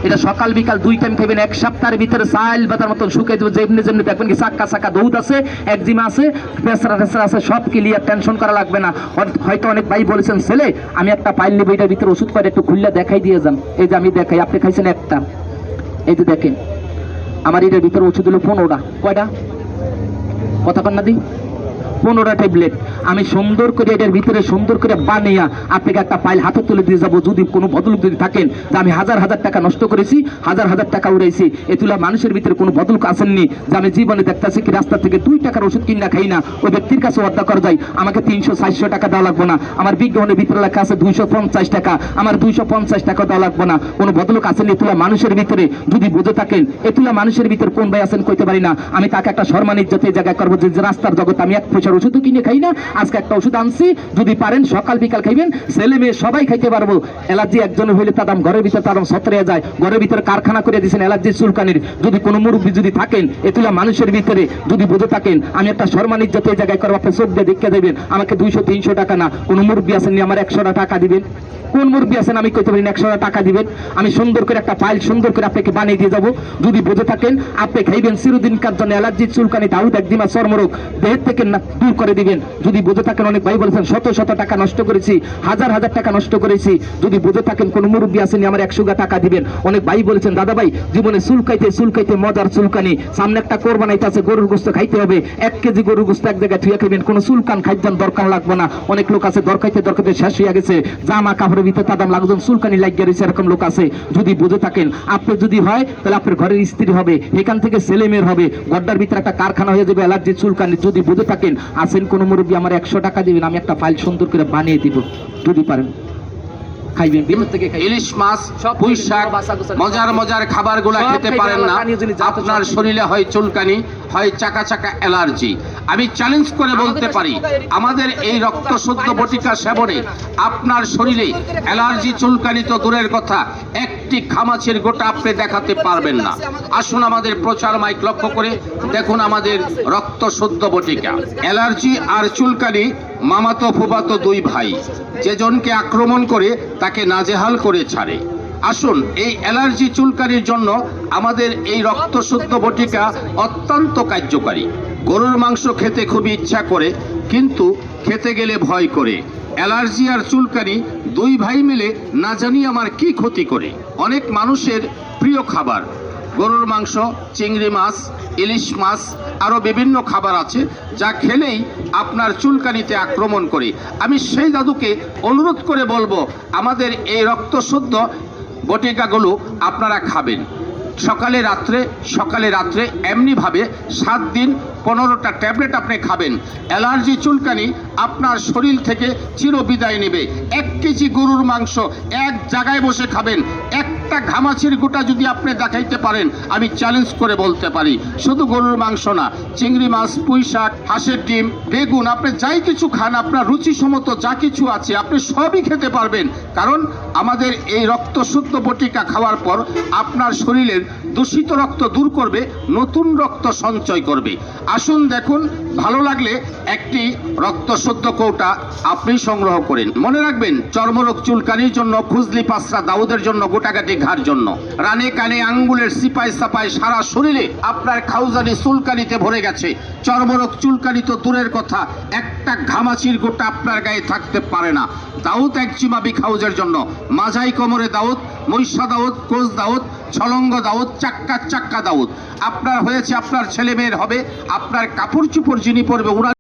এটা সকাল বিকাল 2 টাইম খাবেন। এক সপ্তাহের ভিতরে চাল বাতার মতন শুকিয়ে দেবে। যেমনি যেমনি দেখবেন কি চাক্কা চাক্কা দৌদ আছে, একজিমা আছে, প্রেসার টেসার আছে, সব ক্লিয়ার, টেনশন করা লাগবে না। হয়তো অনেক ভাই বলেছেন ছেলে আমি একটা পাইল নেবো, এটার ভিতরে ওষুধ করে একটু খুললে দেখাই দিয়ে যান। এই যে আমি দেখাই, আপনি খাইছেন একটা, এই যে দেখেন আমার এটার ভিতরে ওষুধ হলো 15টা। কয়টা কথা কন্যা দিই? 15টা ট্যাবলেট। আমি সুন্দর করে এটার ভিতরে সুন্দর করে বানিয়ে আপনাকে একটা ফাইল হাতে তুলে দিয়ে যাবো। যদি কোনো ভদ্রলোক যদি থাকেন যে আমি হাজার হাজার টাকা নষ্ট করেছি, হাজার হাজার টাকা উড়াইছি, এতুলা মানুষের ভিতরে কোনো ভদ্রলোক আসেননি যে আমি জীবনে দেখতেছি কি রাস্তা থেকে 2 টাকার ওষুধ কিনা খাই না, ওই ব্যক্তির কাছে অর্ডার করা যায় আমাকে 300-400 টাকা দেওয়া লাগবে না। আমার বিজ্ঞানের ভিতরে লেখা আছে 250 টাকা, আমার 250 টাকা দেওয়া লাগবে না। কোনো ভদ্রলোক আসেননি এতুলা মানুষের ভিতরে। যদি বুঝে থাকেন এতুলা মানুষের ভিতরে কোন ভাই আছেন কইতে পারি না, আমি তাকে একটা সম্মান ইজ্জত এই জায়গায় করবো যে রাস্তার জগৎ আমি 1 পয়সার ওষুধ কিনে খাই না, আজকে একটা ওষুধ আনছি, যদি পারেন সকাল বিকাল খাইবেন, ছেলে মেয়ে সবাই খাইতে পারবো। অ্যালার্জি একজনের হইলে তার দাম ঘরের ভিতরে তার দাম 17 যায়। ঘরের ভিতরে কারখানা করে দিয়েছেন অ্যালার্জির চুলকানির। যদি কোনো মুরব্বী যদি থাকেন এতুলা মানুষের ভিতরে যদি বুঝে থাকেন আমি একটা সম্মান ইজ্জত এই জায়গায় করবো, আপনি চোখ দিয়ে দেখে দেবেন আমাকে 200-300 টাকা না। কোনো মুরব্বী আছেন আমার 100 টাকা দিবেন? কোন মুরব্বী আছেন আমি কইতে পারি 100 টাকা দিবেন? আমি সুন্দর করে একটা ফাইল সুন্দর করে আপনাকে বানিয়ে দিয়ে যাবো। যদি বুঝে থাকেন আপনি খাইবেন চিরদিনকার জন্য অ্যালার্জি চুলকানি দাউদ একদিমা চর্মরোগ দেহের থেকে দূর করে দিবেন। যদি বুঝে থাকেন অনেক ভাই বলেছেন শত টাকা নষ্ট করেছি, হাজার টাকা নষ্ট করেছি। যদি বুঝে থাকেন কোন মুরব্বী আসেনি আমার 100 টাকা দিবেন। অনেক ভাই বলেছেন দাদা ভাই জীবনে চুলকাইতে মজার চুলকানি, সামনে একটা কোরবানিতে আছে গরুর গোস্ত খাইতে হবে, 1 কেজি গরুর গোস্ত এক জায়গায় থুয়ে খাইবেন, কোনো চুলকান খাইতেন দরকার লাগবে না। অনেক লোক আছে দরকাইতে শেষ হয়ে গেছে, জামা কাপড়ের ভিতরে তার দাম লাগজন চুলকানি লাগিয়ে রয়েছে, এরকম লোক আছে। যদি বুঝে থাকেন আপনি যদি হয় তাহলে আপনার ঘরের স্ত্রী হবে, এখান থেকে ছেলে মেয়ের হবে, গড্ডার ভিতরে একটা কারখানা হয়ে যাবে অ্যালার্জি চুলকানি। যদি বুঝে থাকেন আসেন কোন মুরব্বী আমার 100 টাকা দিবেন, আমি একটা ফাইল সুন্দর করে বানিয়ে দিব। যদি পারেন খাইবেন। ইলিশ মাছ, পুঁই শাক, মজার খাবারগুলো খেতে পারেন না, আপনার শরীরে হয় চুলকানি, হয় চাকা চাকা অ্যালার্জি। আমি চ্যালেঞ্জ করে বলতে পারি আমাদের এই রক্ত শুদ্ধ বটিকা সেবনে আপনার শরীরে অ্যালার্জি চুলকানি তো দূরের কথা, একটি ঘামাচির গোটা আপনি দেখাতে পারবেন না। আসুন আমাদের প্রচার মাইক লক্ষ্য করে দেখুন আমাদের রক্ত শুদ্ধ বটিকা। অ্যালার্জি আর চুলকানি মামাতো ফুফাতো 2 ভাই, যেজনকে আক্রমণ করে তাকে নাজেহাল করে ছাড়ে। আসুন এই অ্যালার্জি চুলকানির জন্য আমাদের এই রক্ত শুদ্ধ বটিকা অত্যন্ত কার্যকারী। গরুর মাংস খেতে খুবই ইচ্ছা করে কিন্তু খেতে গেলে ভয় করে। অ্যালার্জি আর চুলকানি 2 ভাই মিলে না জানি আমার কি ক্ষতি করে। অনেক মানুষের প্রিয় খাবার গরুর মাংস, চিংড়ি মাছ, ইলিশ মাছ, আরও বিভিন্ন খাবার আছে যা খেলেই আপনার চুলকানিতে আক্রমণ করে। আমি সেই দাদুকে অনুরোধ করে বলবো আমাদের এই রক্ত শুদ্ধ বটিকাগুলো আপনারা খাবেন সকালে রাত্রে এমনিভাবে 7 দিন 15টা ট্যাবলেট আপনি খাবেন। অ্যালার্জি চুলকানি আপনার শরীর থেকে চিরবিদায় নেবে। 1 কেজি গরুর মাংস এক জায়গায় বসে খাবেন, একটা ঘামাচির গোটা যদি আপনি দেখাইতে পারেন আমি চ্যালেঞ্জ করে বলতে পারি শুধু গরুর মাংস না, চিংড়ি মাছ, পুঁই শাক, হাঁসের ডিম, বেগুন, আপনি যাই কিছু খান আপনার রুচিসম্মত যা কিছু আছে আপনি সবই খেতে পারবেন। কারণ আমাদের এই রক্ত শুদ্ধ বটিকা খাওয়ার পর আপনার শরীরের দূষিত রক্ত দূর করবে, নতুন রক্ত সঞ্চয় করবে। আসুন দেখুন, ভালো লাগলে একটি রক্ত শুদ্ধ কৌটা আপনি সংগ্রহ করেন। মনে রাখবেন চর্মরোগ চুলকানির জন্য, খুজলি পাসরা দাউদের জন্য, গোটাগাটি ঘাড় জন্য, রানে কানে আঙ্গুলের সিপাই সাপাই সারা শরীরে আপনার খাউজানি চুলকানিতে ভরে গেছে। চর্মরোগ চুলকানি তো দূরের কথা, একটা ঘামাচির গোটা আপনার গায়ে থাকতে পারে না। দাউদ একজিমা বিখাউজের জন্য, মাঝাই কোমরে দাউদ, মহিষা দাউদ, কোষ দাউদ, ছলঙ্গ দাউদ, চাক্কা দাউদ আপনার হয়েছে, আপনার ছেলে মেয়ের হবে, আপনার কাপড় চোপড় যিনি পরবে ওরা